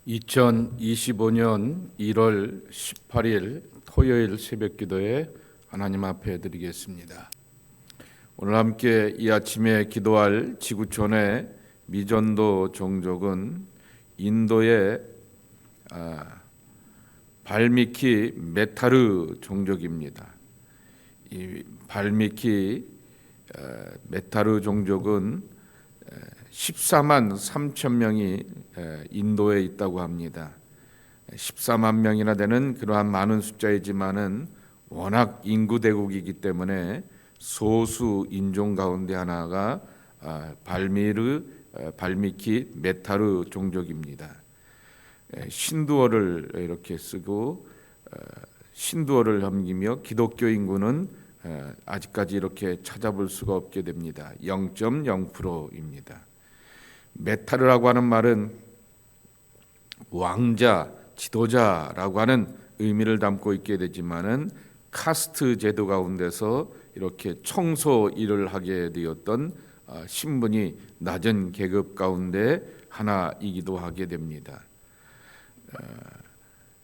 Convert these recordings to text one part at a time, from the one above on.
2025년 1월 18일 토요일 새벽기도에 하나님 앞에 드리겠습니다. 오늘 함께 이 아침에 기도할 지구촌의 미전도 종족은 인도의 발미키 메타르 종족입니다. 이 발미키 메타르 종족은 14만 3천 명이 인도에 있다고 합니다. 14만 명이나 되는 그러한 많은 숫자이지만은 워낙 인구 대국이기 때문에 소수 인종 가운데 하나가 발미키 메타르 종족입니다. 신두어를 이렇게 쓰고 신두어를 섬기며 기독교 인구는 아직까지 이렇게 찾아볼 수가 없게 됩니다. 0.0%입니다. 메타르라고 하는 말은 왕자, 지도자라고 하는 의미를 담고 있게 되지만은 카스트 제도 가운데서 이렇게 청소 일을 하게 되었던 신분이 낮은 계급 가운데 하나이기도 하게 됩니다.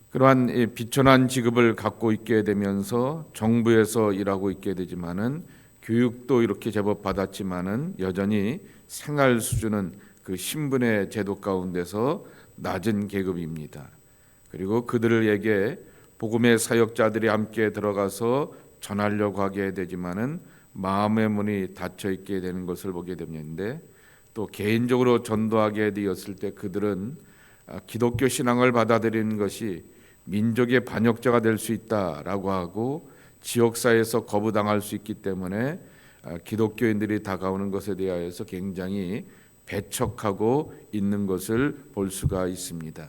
그러한 비천한 직업을 갖고 있게 되면서 정부에서 일하고 있게 되지만은 교육도 이렇게 제법 받았지만은 여전히 생활 수준은 그 신분의 제도 가운데서 낮은 계급입니다. 그리고 그들에게 복음의 사역자들이 함께 들어가서 전하려고 하게 되지만은 마음의 문이 닫혀 있게 되는 것을 보게 되는데, 또 개인적으로 전도하게 되었을 때 그들은 기독교 신앙을 받아들이는 것이 민족의 반역자가 될 수 있다라고 하고 지역사회에서 거부당할 수 있기 때문에 기독교인들이 다가오는 것에 대하여서 굉장히 배척하고 있는 것을 볼 수가 있습니다.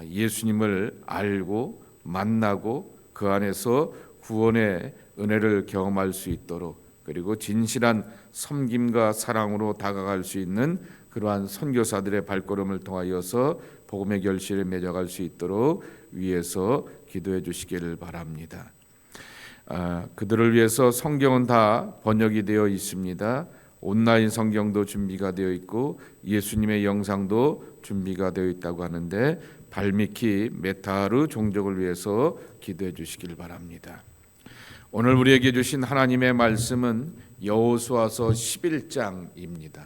예수님을 알고 만나고 그 안에서 구원의 은혜를 경험할 수 있도록, 그리고 진실한 섬김과 사랑으로 다가갈 수 있는 그러한 선교사들의 발걸음을 통하여서 복음의 결실을 맺어갈 수 있도록 위해서 기도해 주시기를 바랍니다. 그들을 위해서 성경은 다 번역이 되어 있습니다. 온라인 성경도 준비가 되어 있고 예수님의 영상도 준비가 되어 있다고 하는데 발미키 메타르 종족을 위해서 기도해 주시길 바랍니다. 오늘 우리에게 주신 하나님의 말씀은 여호수아서 11장입니다.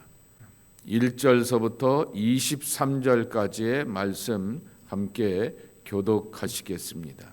1절서부터 23절까지의 말씀 함께 교독하시겠습니다.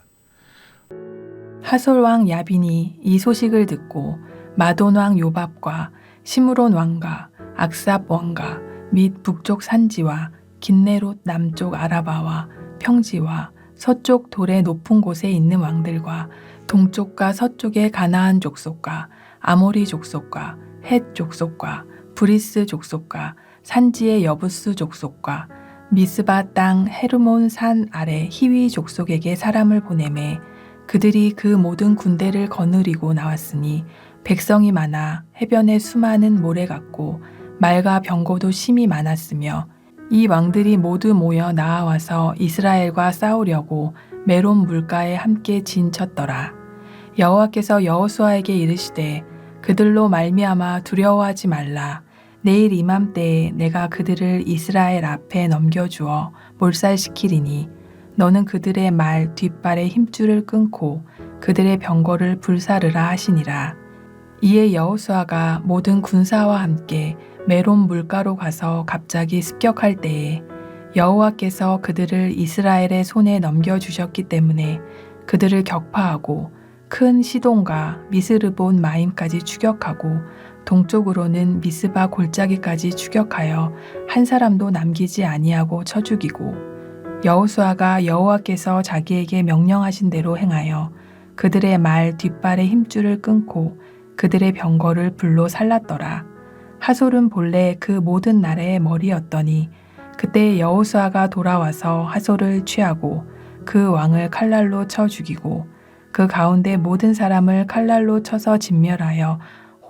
하솔 왕 야빈이 이 소식을 듣고 마돈 왕 요밥과 시므론 왕과 악삽 왕과 및 북쪽 산지와 긴네롯 남쪽 아라바와 평지와 서쪽 돌의 높은 곳에 있는 왕들과 동쪽과 서쪽의 가나안 족속과 아모리 족속과 헷 족속과 브리스 족속과 산지의 여부스 족속과 미스바 땅 헤르몬 산 아래 히위 족속에게 사람을 보내매 그들이 그 모든 군대를 거느리고 나왔으니 백성이 많아 해변에 수많은 모래 같고 말과 병거도 심히 많았으며 이 왕들이 모두 모여 나아와서 이스라엘과 싸우려고 메론 물가에 함께 진쳤더라. 여호와께서 여호수아에게 이르시되 그들로 말미암아 두려워하지 말라. 내일 이맘때에 내가 그들을 이스라엘 앞에 넘겨주어 몰살시키리니 너는 그들의 말 뒷발의 힘줄을 끊고 그들의 병거를 불사르라 하시니라. 이에 여호수아가 모든 군사와 함께 메론 물가로 가서 갑자기 습격할 때에 여호와께서 그들을 이스라엘의 손에 넘겨주셨기 때문에 그들을 격파하고 큰 시돈과 미스르본 마임까지 추격하고 동쪽으로는 미스바 골짜기까지 추격하여 한 사람도 남기지 아니하고 쳐 죽이고 여호수아가 여호와께서 자기에게 명령하신 대로 행하여 그들의 말 뒷발의 힘줄을 끊고 그들의 병거를 불로 살랐더라. 하솔은 본래 그 모든 나라의 머리였더니 그때 여호수아가 돌아와서 하솔을 취하고 그 왕을 칼날로 쳐 죽이고 그 가운데 모든 사람을 칼날로 쳐서 진멸하여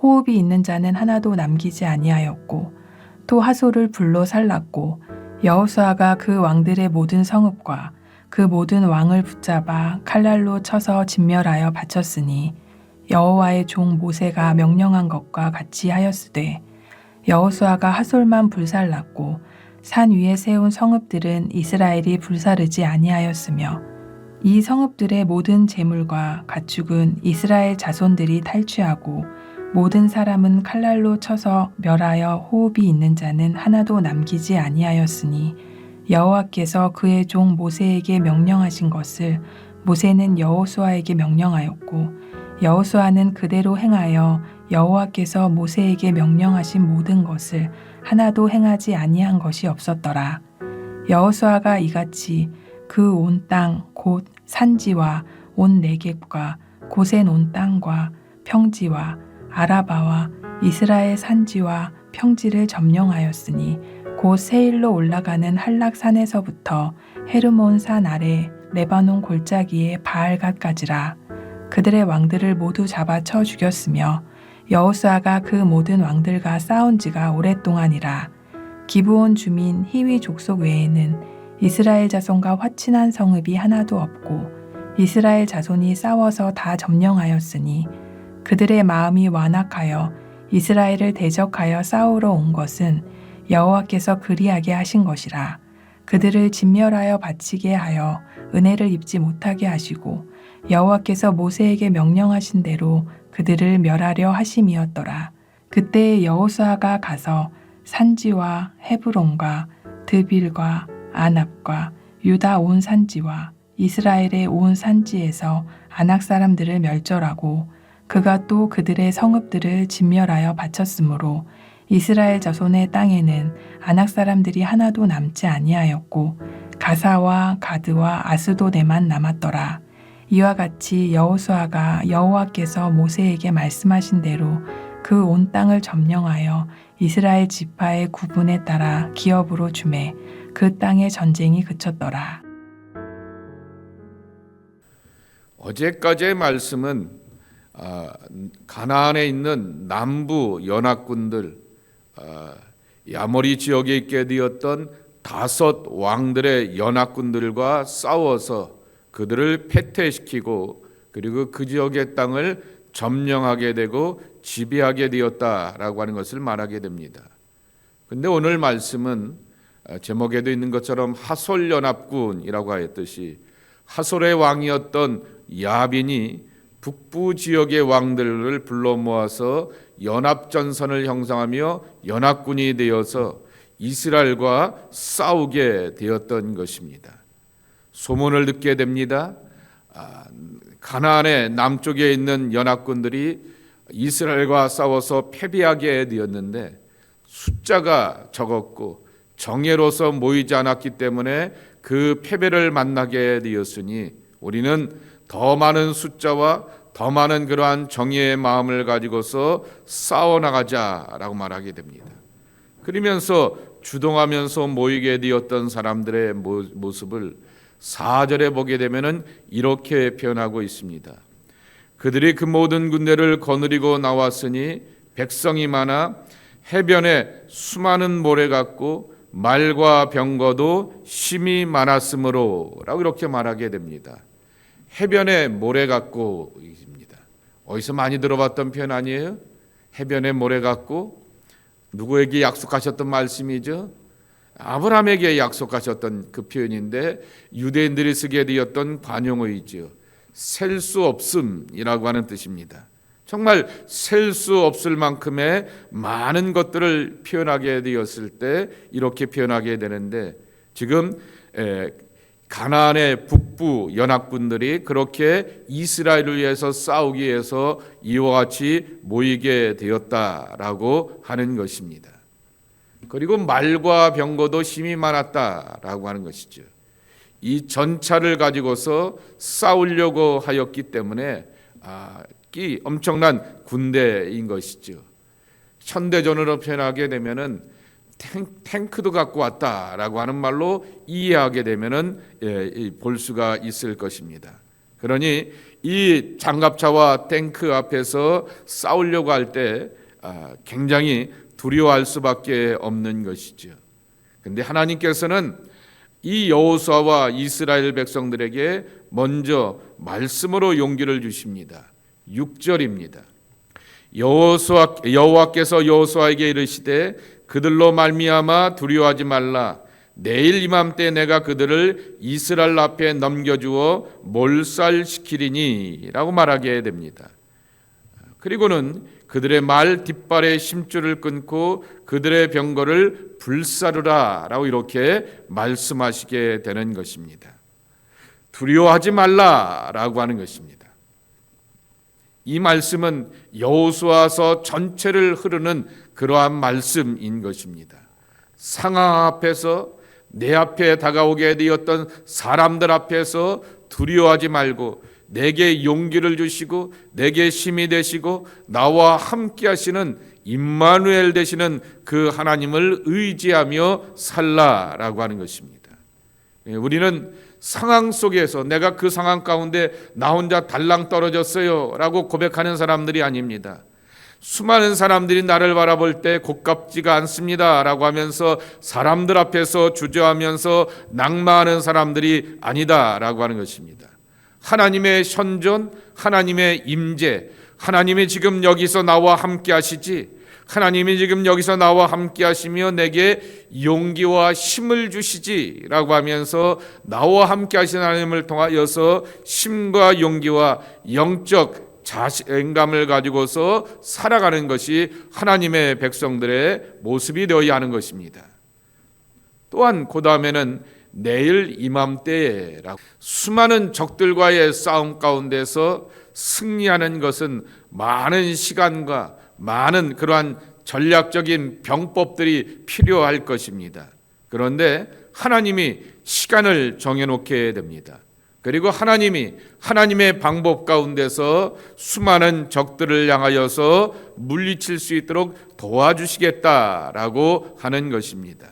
호흡이 있는 자는 하나도 남기지 아니하였고 또 하솔을 불로 살랐고 여호수아가 그 왕들의 모든 성읍과 그 모든 왕을 붙잡아 칼날로 쳐서 진멸하여 바쳤으니 여호와의 종 모세가 명령한 것과 같이 하였으되 여호수아가 하솔만 불살랐고 산 위에 세운 성읍들은 이스라엘이 불사르지 아니하였으며 이 성읍들의 모든 재물과 가축은 이스라엘 자손들이 탈취하고 모든 사람은 칼날로 쳐서 멸하여 호흡이 있는 자는 하나도 남기지 아니하였으니 여호와께서 그의 종 모세에게 명령하신 것을 모세는 여호수아에게 명령하였고 여호수아는 그대로 행하여 여호와께서 모세에게 명령하신 모든 것을 하나도 행하지 아니한 것이 없었더라. 여호수아가 이같이 그 온 땅 곧 산지와 온 네겝과 고센 온 땅과 평지와 아라바와 이스라엘 산지와 평지를 점령하였으니 곧 세일로 올라가는 한락산에서부터 헤르몬 산 아래 레바논 골짜기의 바알갓까지라. 그들의 왕들을 모두 잡아 쳐 죽였으며 여호수아가 그 모든 왕들과 싸운 지가 오랫동안이라. 기브온 주민 히위 족속 외에는 이스라엘 자손과 화친한 성읍이 하나도 없고 이스라엘 자손이 싸워서 다 점령하였으니 그들의 마음이 완악하여 이스라엘을 대적하여 싸우러 온 것은 여호와께서 그리하게 하신 것이라. 그들을 진멸하여 바치게 하여 은혜를 입지 못하게 하시고 여호와께서 모세에게 명령하신 대로 그들을 멸하려 하심이었더라. 그때 여호수아가 가서 산지와 헤브론과 드빌과 아납과 유다 온 산지와 이스라엘의 온 산지에서 아낙 사람들을 멸절하고 그가 또 그들의 성읍들을 진멸하여 바쳤으므로 이스라엘 자손의 땅에는 아낙 사람들이 하나도 남지 아니하였고 가사와 가드와 아스도데만 남았더라. 이와 같이 여호수아가 여호와께서 모세에게 말씀하신 대로 그 온 땅을 점령하여 이스라엘 지파의 구분에 따라 기업으로 주매 그 땅의 전쟁이 그쳤더라. 어제까지의 말씀은 가나안에 있는 남부 연합군들, 야모리 지역에 있게 되었던 5 왕들의 연합군들과 싸워서 그들을 패퇴시키고 그리고 그 지역의 땅을 점령하게 되고 지배하게 되었다라고 하는 것을 말하게 됩니다. 그런데 오늘 말씀은 제목에도 있는 것처럼 하솔 연합군이라고 하였듯이 하솔의 왕이었던 야빈이 북부 지역의 왕들을 불러 모아서 연합전선을 형성하며 연합군이 되어서 이스라엘과 싸우게 되었던 것입니다. 소문을 듣게 됩니다. 가나안의 남쪽에 있는 연합군들이 이스라엘과 싸워서 패배하게 되었는데 숫자가 적었고 정예로서 모이지 않았기 때문에 그 패배를 만나게 되었으니 우리는 더 많은 숫자와 더 많은 그러한 정의의 마음을 가지고서 싸워나가자라고 말하게 됩니다. 그러면서 주동하면서 모이게 되었던 사람들의 모습을 4절에 보게 되면은 이렇게 표현하고 있습니다. 그들이 그 모든 군대를 거느리고 나왔으니 백성이 많아 해변에 수많은 모래 같고 말과 병거도 심히 많았으므로 라고 이렇게 말하게 됩니다. 해변에 모래 같고 입니다. 어디서 많이 들어봤던 표현 아니에요? 해변에 모래 같고 누구에게 약속하셨던 말씀이죠? 아브라함에게 약속하셨던 그 표현인데 유대인들이 쓰게 되었던 관용어이죠. 셀 수 없음이라고 하는 뜻입니다. 정말 셀 수 없을 만큼의 많은 것들을 표현하게 되었을 때 이렇게 표현하게 되는데 지금 가나안의 북부 연합군들이 그렇게 이스라엘을 위해서 싸우기 위해서 이와 같이 모이게 되었다라고 하는 것입니다. 그리고 말과 병거도 심히 많았다라고 하는 것이죠. 이 전차를 가지고서 싸우려고 하였기 때문에 이 엄청난 군대인 것이죠. 현대전으로 표현하게 되면은 탱크도 갖고 왔다라고 하는 말로 이해하게 되면은 볼 수가 있을 것입니다. 그러니 이 장갑차와 탱크 앞에서 싸우려고 할 때 굉장히 두려워할 수밖에 없는 것이죠. 그런데 하나님께서는 이 여호수아와 이스라엘 백성들에게 먼저 말씀으로 용기를 주십니다. 6절입니다. 여호와께서 여호수아에게 이르시되 그들로 말미암아 두려워하지 말라. 내일 이맘때 내가 그들을 이스라엘 앞에 넘겨주어 몰살시키리니 라고 말하게 됩니다. 그리고는 그들의 말 뒷발에 심줄을 끊고 그들의 병거를 불사르라 라고 이렇게 말씀하시게 되는 것입니다. 두려워하지 말라라고 하는 것입니다. 이 말씀은 여호수아서 전체를 흐르는 그러한 말씀인 것입니다. 상황 앞에서 내 앞에 다가오게 되었던 사람들 앞에서 두려워하지 말고 내게 용기를 주시고 내게 힘이 되시고 나와 함께 하시는 임마누엘 되시는 그 하나님을 의지하며 살라라고 하는 것입니다. 우리는 상황 속에서 내가 그 상황 가운데 나 혼자 달랑 떨어졌어요 라고 고백하는 사람들이 아닙니다. 수많은 사람들이 나를 바라볼 때 고깝지가 않습니다 라고 하면서 사람들 앞에서 주저하면서 낙마하는 사람들이 아니다 라고 하는 것입니다. 하나님의 현존, 하나님의 임재, 하나님이 지금 여기서 나와 함께 하시지, 하나님이 지금 여기서 나와 함께 하시며 내게 용기와 힘을 주시지 라고 하면서 나와 함께 하신 하나님을 통하여서 힘과 용기와 영적 자신감을 가지고서 살아가는 것이 하나님의 백성들의 모습이 되어야 하는 것입니다. 또한 그 다음에는 내일 이맘때라고 수많은 적들과의 싸움 가운데서 승리하는 것은 많은 시간과 많은 그러한 전략적인 병법들이 필요할 것입니다. 그런데 하나님이 시간을 정해놓게 됩니다. 그리고 하나님이 하나님의 방법 가운데서 수많은 적들을 향하여서 물리칠 수 있도록 도와주시겠다라고 하는 것입니다.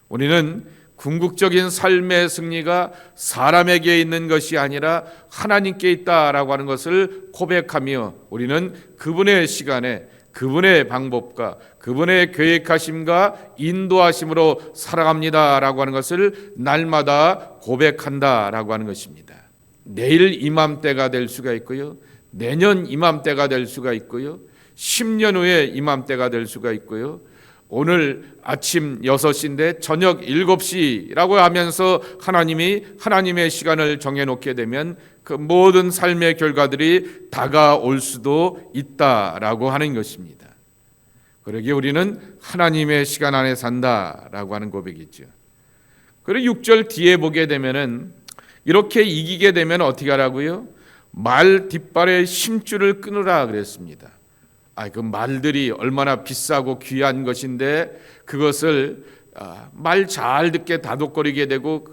우리는 궁극적인 삶의 승리가 사람에게 있는 것이 아니라 하나님께 있다라고 하는 것을 고백하며 우리는 그분의 시간에 그분의 방법과 그분의 계획하심과 인도하심으로 살아갑니다라고 하는 것을 날마다 고백한다라고 하는 것입니다. 내일 이맘때가 될 수가 있고요. 내년 이맘때가 될 수가 있고요. 10년 후에 이맘때가 될 수가 있고요. 오늘 아침 6시인데 저녁 7시라고 하면서 하나님이 하나님의 시간을 정해놓게 되면 그 모든 삶의 결과들이 다가올 수도 있다라고 하는 것입니다. 그러기에 우리는 하나님의 시간 안에 산다라고 하는 고백이죠. 그리고 6절 뒤에 보게 되면은 이렇게 이기게 되면 어떻게 하라고요? 말 뒷발에 심줄을 끊으라 그랬습니다. 그 말들이 얼마나 비싸고 귀한 것인데 그것을 말 잘 듣게 다독거리게 되고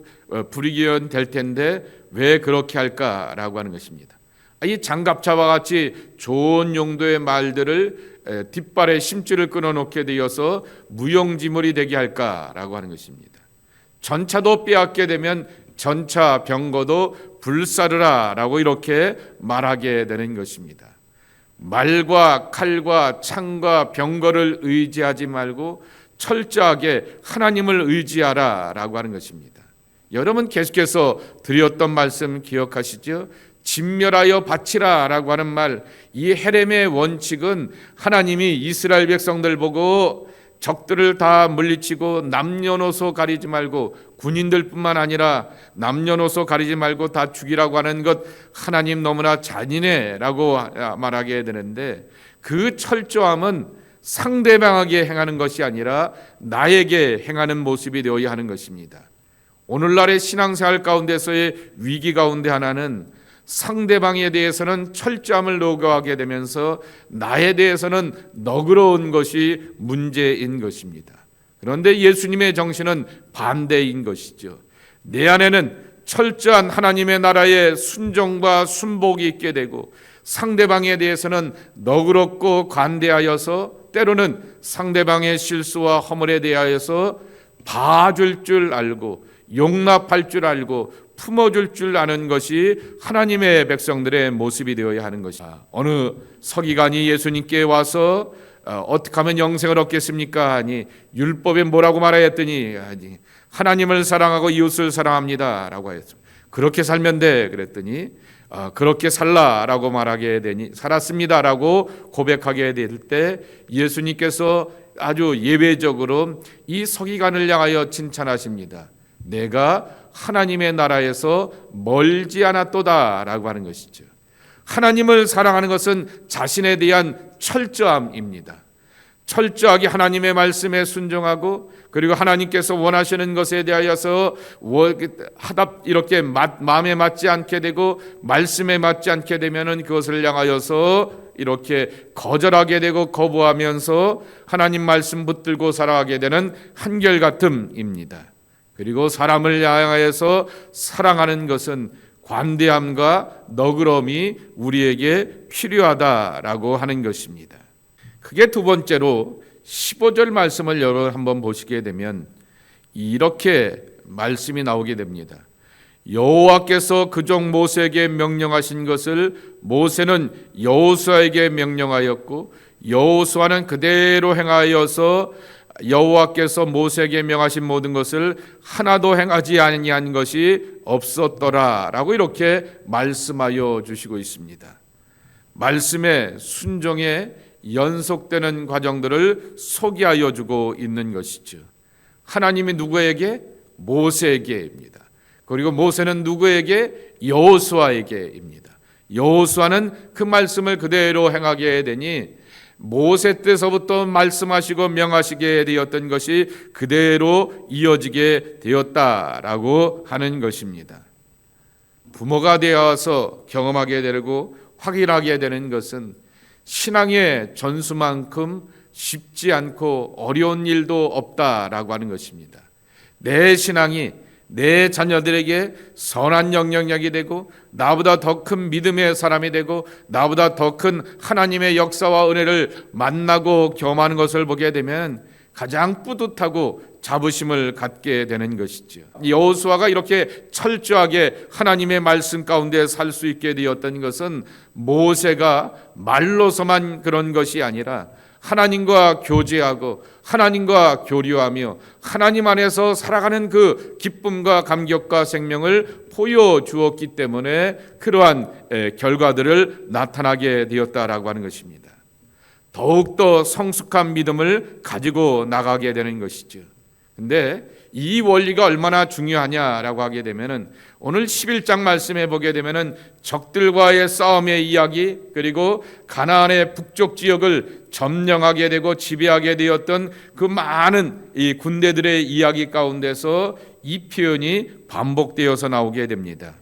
불이견 될 텐데 왜 그렇게 할까라고 하는 것입니다. 이 장갑차와 같이 좋은 용도의 말들을 뒷발에 심줄을 끊어놓게 되어서 무용지물이 되게 할까라고 하는 것입니다. 전차도 빼앗게 되면 전차 병거도 불사르라라고 이렇게 말하게 되는 것입니다. 말과 칼과 창과 병거를 의지하지 말고 철저하게 하나님을 의지하라라고 하는 것입니다. 여러분 계속해서 드렸던 말씀 기억하시죠? 진멸하여 바치라라고 하는 말, 이 헤렘의 원칙은 하나님이 이스라엘 백성들 보고 적들을 다 물리치고 남녀노소 가리지 말고 군인들뿐만 아니라 남녀노소 가리지 말고 다 죽이라고 하는 것 하나님 너무나 잔인해라고 말하게 되는데 그 철저함은 상대방에게 행하는 것이 아니라 나에게 행하는 모습이 되어야 하는 것입니다. 오늘날의 신앙생활 가운데서의 위기 가운데 하나는 상대방에 대해서는 철저함을 요구하게 되면서 나에 대해서는 너그러운 것이 문제인 것입니다. 그런데 예수님의 정신은 반대인 것이죠. 내 안에는 철저한 하나님의 나라의 순종과 순복이 있게 되고 상대방에 대해서는 너그럽고 관대하여서 때로는 상대방의 실수와 허물에 대하여서 봐줄 줄 알고 용납할 줄 알고 품어줄 줄 아는 것이 하나님의 백성들의 모습이 되어야 하는 것이다. 어느 서기관이 예수님께 와서 어떻게 하면 영생을 얻겠습니까? 하니 율법에 뭐라고 말하였더니 하나님을 사랑하고 이웃을 사랑합니다 라고 하였습니다. 그렇게 살면 돼 그랬더니 그렇게 살라라고 말하게 되니 살았습니다라고 고백하게 될 때 예수님께서 아주 예외적으로 이 서기관을 향하여 칭찬하십니다. 내가 하나님의 나라에서 멀지 않았도다라고 하는 것이죠. 하나님을 사랑하는 것은 자신에 대한 철저함입니다. 철저하게 하나님의 말씀에 순종하고, 그리고 하나님께서 원하시는 것에 대하여서 이렇게 마음에 맞지 않게 되고 말씀에 맞지 않게 되면은 그것을 향하여서 이렇게 거절하게 되고 거부하면서 하나님 말씀 붙들고 살아가게 되는 한결같음입니다. 그리고 사람을 향하여서 사랑하는 것은 관대함과 너그러움이 우리에게 필요하다라고 하는 것입니다. 그게 두 번째로 15절 말씀을 여러분 한번 보시게 되면 이렇게 말씀이 나오게 됩니다. 여호와께서 그종 모세에게 명령하신 것을 모세는 여호수아에게 명령하였고 여호수아는 그대로 행하여서 여호와께서 모세에게 명하신 모든 것을 하나도 행하지 아니한 것이 없었더라라고 이렇게 말씀하여 주시고 있습니다. 말씀의 순종에 연속되는 과정들을 소개하여 주고 있는 것이죠. 하나님이 누구에게? 모세에게입니다. 그리고 모세는 누구에게? 여호수아에게입니다. 여호수아는 그 말씀을 그대로 행하게 되니 모세 때서부터 말씀하시고 명하시게 되었던 것이 그대로 이어지게 되었다라고 하는 것입니다. 부모가 되어서 경험하게 되고 확인하게 되는 것은 신앙의 전수만큼 쉽지 않고 어려운 일도 없다라고 하는 것입니다. 내 신앙이 내 자녀들에게 선한 영향력이 되고 나보다 더 큰 믿음의 사람이 되고 나보다 더 큰 하나님의 역사와 은혜를 만나고 경험하는 것을 보게 되면 가장 뿌듯하고 자부심을 갖게 되는 것이죠. 여호수아가 이렇게 철저하게 하나님의 말씀 가운데 살 수 있게 되었던 것은 모세가 말로서만 그런 것이 아니라 하나님과 교제하고 하나님과 교류하며 하나님 안에서 살아가는 그 기쁨과 감격과 생명을 보여주었기 때문에 그러한 결과들을 나타나게 되었다라고 하는 것입니다. 더욱더 성숙한 믿음을 가지고 나가게 되는 것이죠. 근데 이 원리가 얼마나 중요하냐라고 하게 되면은 오늘 11장 말씀에 보게 되면은 적들과의 싸움의 이야기, 그리고 가나안의 북쪽 지역을 점령하게 되고 지배하게 되었던 그 많은 이 군대들의 이야기 가운데서 이 표현이 반복되어서 나오게 됩니다.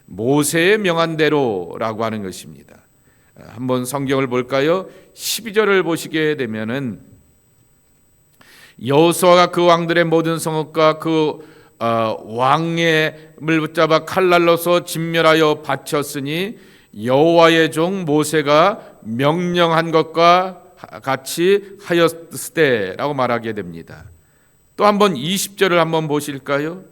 모세의 명한 대로라고 하는 것입니다. 한번 성경을 볼까요? 12절을 보시게 되면은 여호수아가 그 왕들의 모든 성읍과 그 왕예를 붙잡아 칼날로서 진멸하여 바쳤으니 여호와의 종 모세가 명령한 것과 같이 하였으되라고 말하게 됩니다. 또 한번 20절을 한번 보실까요?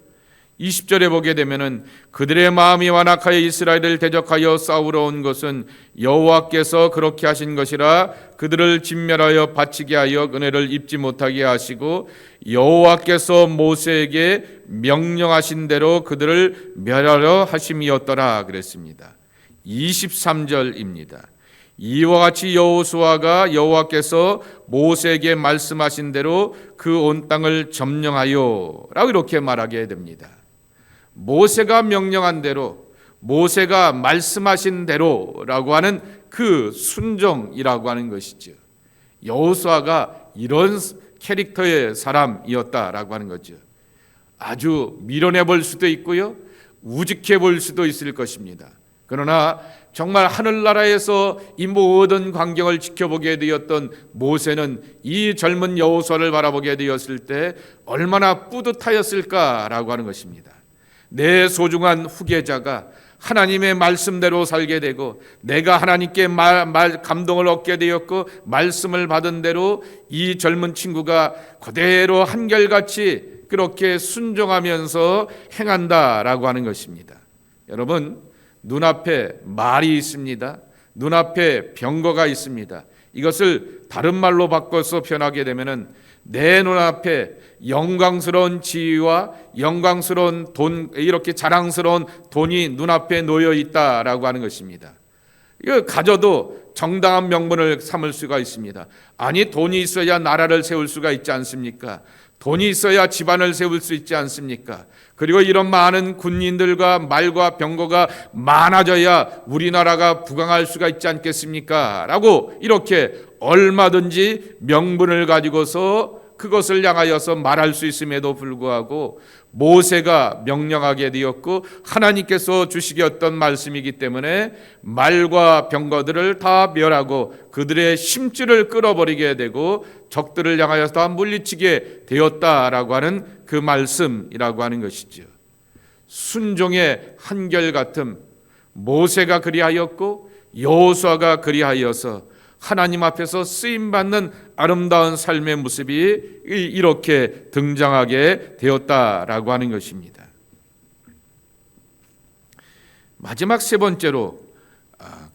20절에 보게 되면은 그들의 마음이 완악하여 이스라엘을 대적하여 싸우러 온 것은 여호와께서 그렇게 하신 것이라 그들을 진멸하여 바치게 하여 은혜를 입지 못하게 하시고 여호와께서 모세에게 명령하신 대로 그들을 멸하려 하심이었더라 그랬습니다. 23절입니다. 이와 같이 여호수아가 여호와께서 모세에게 말씀하신 대로 그 온 땅을 점령하여 라고 이렇게 말하게 됩니다. 모세가 명령한 대로, 모세가 말씀하신 대로라고 하는 그 순종이라고 하는 것이죠. 여호수아가 이런 캐릭터의 사람이었다라고 하는 거죠. 아주 밀어내 볼 수도 있고요, 우직해 볼 수도 있을 것입니다. 그러나 정말 하늘나라에서 이 모든 광경을 지켜보게 되었던 모세는 이 젊은 여호수아를 바라보게 되었을 때 얼마나 뿌듯하였을까라고 하는 것입니다. 내 소중한 후계자가 하나님의 말씀대로 살게 되고 내가 하나님께 감동을 얻게 되었고 말씀을 받은 대로 이 젊은 친구가 그대로 한결같이 그렇게 순종하면서 행한다라고 하는 것입니다. 여러분, 눈앞에 말이 있습니다. 눈앞에 병거가 있습니다. 이것을 다른 말로 바꿔서 표현하게 되면은 내 눈앞에 영광스러운 지위와 영광스러운 돈, 이렇게 자랑스러운 돈이 눈앞에 놓여 있다라고 하는 것입니다. 이거 가져도 정당한 명분을 삼을 수가 있습니다. 아니, 돈이 있어야 나라를 세울 수가 있지 않습니까? 돈이 있어야 집안을 세울 수 있지 않습니까? 그리고 이런 많은 군인들과 말과 병거가 많아져야 우리나라가 부강할 수가 있지 않겠습니까? 라고 이렇게 얼마든지 명분을 가지고서 그것을 향하여서 말할 수 있음에도 불구하고 모세가 명령하게 되었고 하나님께서 주시겠던 말씀이기 때문에 말과 병거들을 다 멸하고 그들의 심줄을 끌어버리게 되고 적들을 향하여서 다 물리치게 되었다라고 하는 그 말씀이라고 하는 것이죠. 순종의 한결같음, 모세가 그리하였고 여호수아가 그리하여서 하나님 앞에서 쓰임받는 아름다운 삶의 모습이 이렇게 등장하게 되었다라고 하는 것입니다. 마지막 세 번째로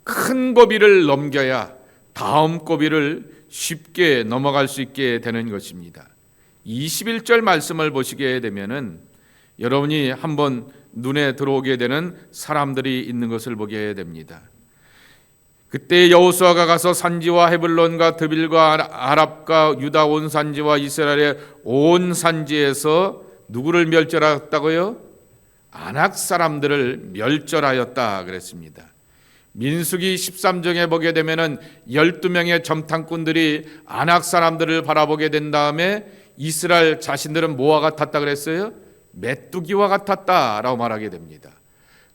큰 고비를 넘겨야 다음 고비를 쉽게 넘어갈 수 있게 되는 것입니다. 21절 말씀을 보시게 되면은 여러분이 한번 눈에 들어오게 되는 사람들이 있는 것을 보게 됩니다. 그때 여호수아가 가서 산지와 헤블론과 드빌과 아랍과 유다 온 산지와 이스라엘의 온 산지에서 누구를 멸절하였다고요? 아낙 사람들을 멸절하였다 그랬습니다. 민수기 13장에 보게 되면은 12명의 점탕꾼들이 아낙 사람들을 바라보게 된 다음에 이스라엘 자신들은 뭐와 같았다 그랬어요? 메뚜기와 같았다라고 말하게 됩니다.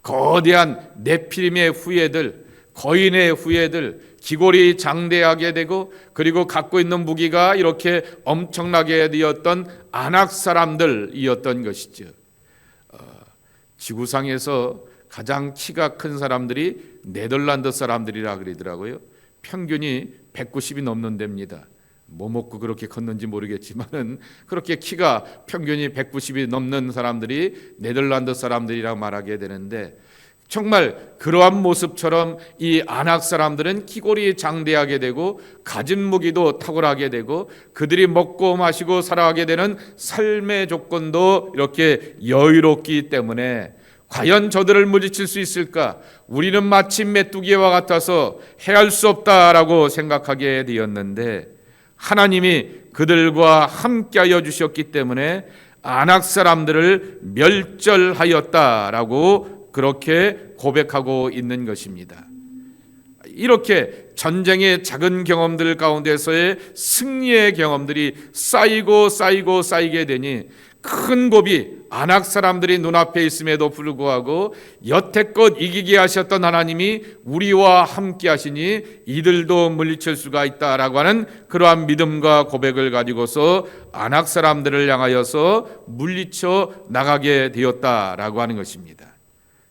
거대한 네피림의 후예들, 거인의 후예들, 기골이 장대하게 되고 그리고 갖고 있는 무기가 이렇게 엄청나게 되었던 아낙 사람들이었던 것이죠. 지구상에서 가장 키가 큰 사람들이 네덜란드 사람들이라 그러더라고요. 평균이 190이 넘는 데입니다. 뭐 먹고 그렇게 컸는지 모르겠지만은 그렇게 키가 평균이 190이 넘는 사람들이 네덜란드 사람들이라고 말하게 되는데 정말 그러한 모습처럼 이 아낙 사람들은 기골이 장대하게 되고 가진 무기도 탁월하게 되고 그들이 먹고 마시고 살아가게 되는 삶의 조건도 이렇게 여유롭기 때문에 과연 저들을 물리칠 수 있을까? 우리는 마치 메뚜기와 같아서 해할 수 없다라고 생각하게 되었는데 하나님이 그들과 함께하여 주셨기 때문에 아낙 사람들을 멸절하였다라고 그렇게 고백하고 있는 것입니다. 이렇게 전쟁의 작은 경험들 가운데서의 승리의 경험들이 쌓이게 되니 큰 고비, 아낙 사람들이 눈앞에 있음에도 불구하고 여태껏 이기게 하셨던 하나님이 우리와 함께 하시니 이들도 물리칠 수가 있다라고 하는 그러한 믿음과 고백을 가지고서 아낙 사람들을 향하여서 물리쳐 나가게 되었다라고 하는 것입니다.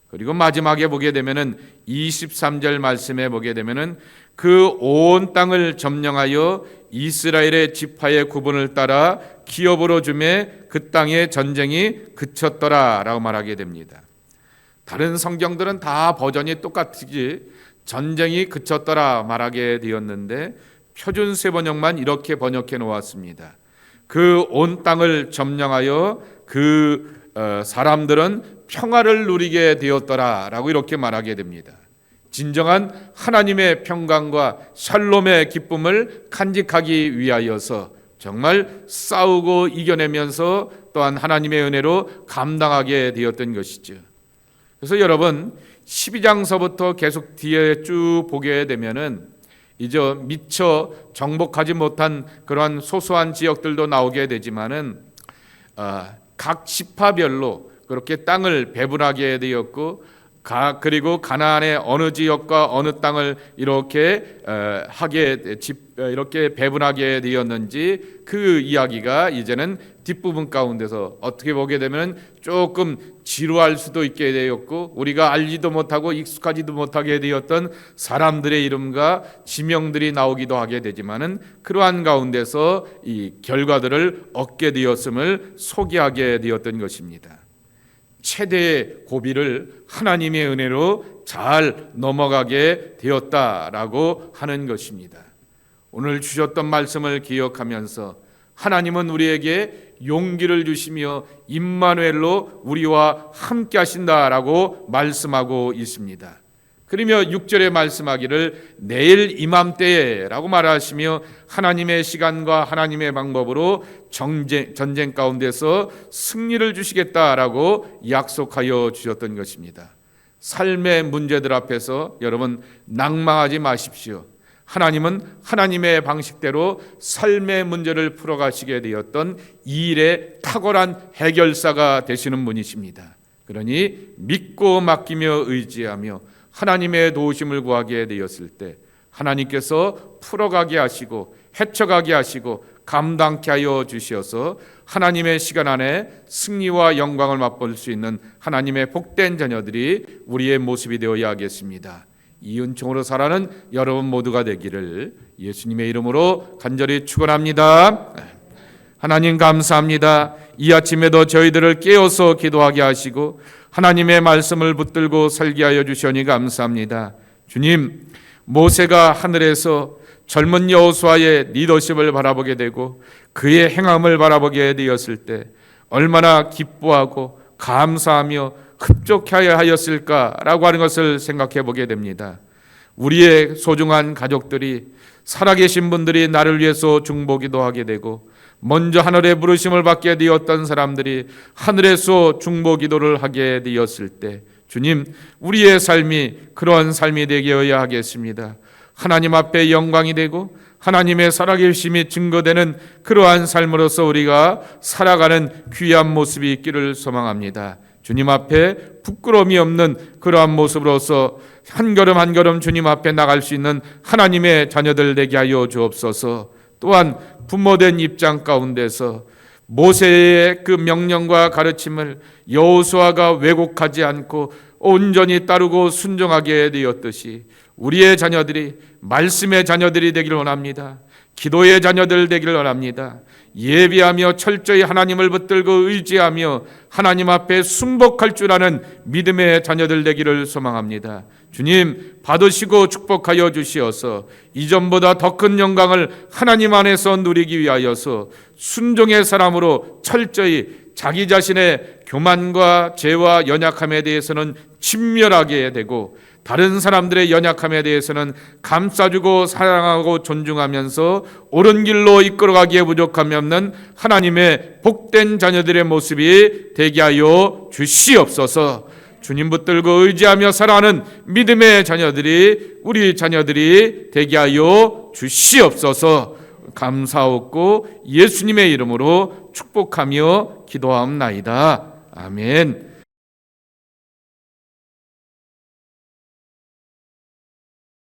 그리고 마지막에 보게 되면은 23절 말씀에 보게 되면은 그 온 땅을 점령하여 이스라엘의 지파의 구분을 따라 기업으로 주매 그 땅의 전쟁이 그쳤더라라고 말하게 됩니다. 다른 성경들은 다 버전이 똑같이 전쟁이 그쳤더라 말하게 되었는데 표준 세번역만 이렇게 번역해 놓았습니다. 그 온 땅을 점령하여 그 사람들은 평화를 누리게 되었더라라고 이렇게 말하게 됩니다. 진정한 하나님의 평강과 샬롬의 기쁨을 간직하기 위하여서 정말 싸우고 이겨내면서 또한 하나님의 은혜로 감당하게 되었던 것이죠. 그래서 여러분 12장서부터 계속 뒤에 쭉 보게 되면은 이제 미처 정복하지 못한 그러한 소소한 지역들도 나오게 되지만은 각 지파별로 그렇게 땅을 배분하게 되었고 그리고 가나안의 어느 지역과 어느 땅을 이렇게 이렇게 배분하게 되었는지 그 이야기가 이제는 뒷부분 가운데서 어떻게 보게 되면 조금 지루할 수도 있게 되었고 우리가 알지도 못하고 익숙하지도 못하게 되었던 사람들의 이름과 지명들이 나오기도 하게 되지만은 그러한 가운데서 이 결과들을 얻게 되었음을 소개하게 되었던 것입니다. 최대의 고비를 하나님의 은혜로 잘 넘어가게 되었다라고 하는 것입니다. 오늘 주셨던 말씀을 기억하면서 하나님은 우리에게 용기를 주시며 임마누엘로 우리와 함께 하신다라고 말씀하고 있습니다. 그러며 6절에 말씀하기를 내일 이맘때에라고 말하시며 하나님의 시간과 하나님의 방법으로 전쟁 가운데서 승리를 주시겠다라고 약속하여 주셨던 것입니다. 삶의 문제들 앞에서 여러분 낭망하지 마십시오. 하나님은 하나님의 방식대로 삶의 문제를 풀어가시게 되었던 이 일의 탁월한 해결사가 되시는 분이십니다. 그러니 믿고 맡기며 의지하며 하나님의 도우심을 구하게 되었을 때 하나님께서 풀어가게 하시고 헤쳐가게 하시고 감당케 하여 주셔서 하나님의 시간 안에 승리와 영광을 맛볼 수 있는 하나님의 복된 자녀들이 우리의 모습이 되어야 하겠습니다. 이 은총으로 살아가는 여러분 모두가 되기를 예수님의 이름으로 간절히 축원합니다. 하나님 감사합니다. 이 아침에도 저희들을 깨워서 기도하게 하시고 하나님의 말씀을 붙들고 살게 하여 주시니 감사합니다. 주님, 모세가 하늘에서 젊은 여호수아의 리더십을 바라보게 되고 그의 행함을 바라보게 되었을 때 얼마나 기뻐하고 감사하며 흡족하여 하였을까라고 하는 것을 생각해 보게 됩니다. 우리의 소중한 가족들이 살아계신 분들이 나를 위해서 중보기도 하게 되고 먼저 하늘의 부르심을 받게 되었던 사람들이 하늘에서 중보기도를 하게 되었을 때 주님, 우리의 삶이 그러한 삶이 되어야 하겠습니다. 하나님 앞에 영광이 되고 하나님의 살아계심이 증거되는 그러한 삶으로서 우리가 살아가는 귀한 모습이 있기를 소망합니다. 주님 앞에 부끄러움이 없는 그러한 모습으로서 한 걸음 한 걸음 주님 앞에 나갈 수 있는 하나님의 자녀들 되게 하여 주옵소서. 또한 부모된 입장 가운데서 모세의 그 명령과 가르침을 여호수아가 왜곡하지 않고 온전히 따르고 순종하게 되었듯이 우리의 자녀들이 말씀의 자녀들이 되기를 원합니다. 기도의 자녀들 되기를 원합니다. 예비하며 철저히 하나님을 붙들고 의지하며 하나님 앞에 순복할 줄 아는 믿음의 자녀들 되기를 소망합니다. 주님, 받으시고 축복하여 주시어서 이전보다 더 큰 영광을 하나님 안에서 누리기 위하여서 순종의 사람으로 철저히 자기 자신의 교만과 죄와 연약함에 대해서는 친멸하게 되고 다른 사람들의 연약함에 대해서는 감싸주고 사랑하고 존중하면서 옳은 길로 이끌어가기에 부족함이 없는 하나님의 복된 자녀들의 모습이 되게 하여 주시옵소서. 주님 붙들고 의지하며 살아가는 믿음의 자녀들이 우리 자녀들이 되게 하여 주시옵소서. 감사하고 예수님의 이름으로 축복하며 기도하옵나이다. 아멘.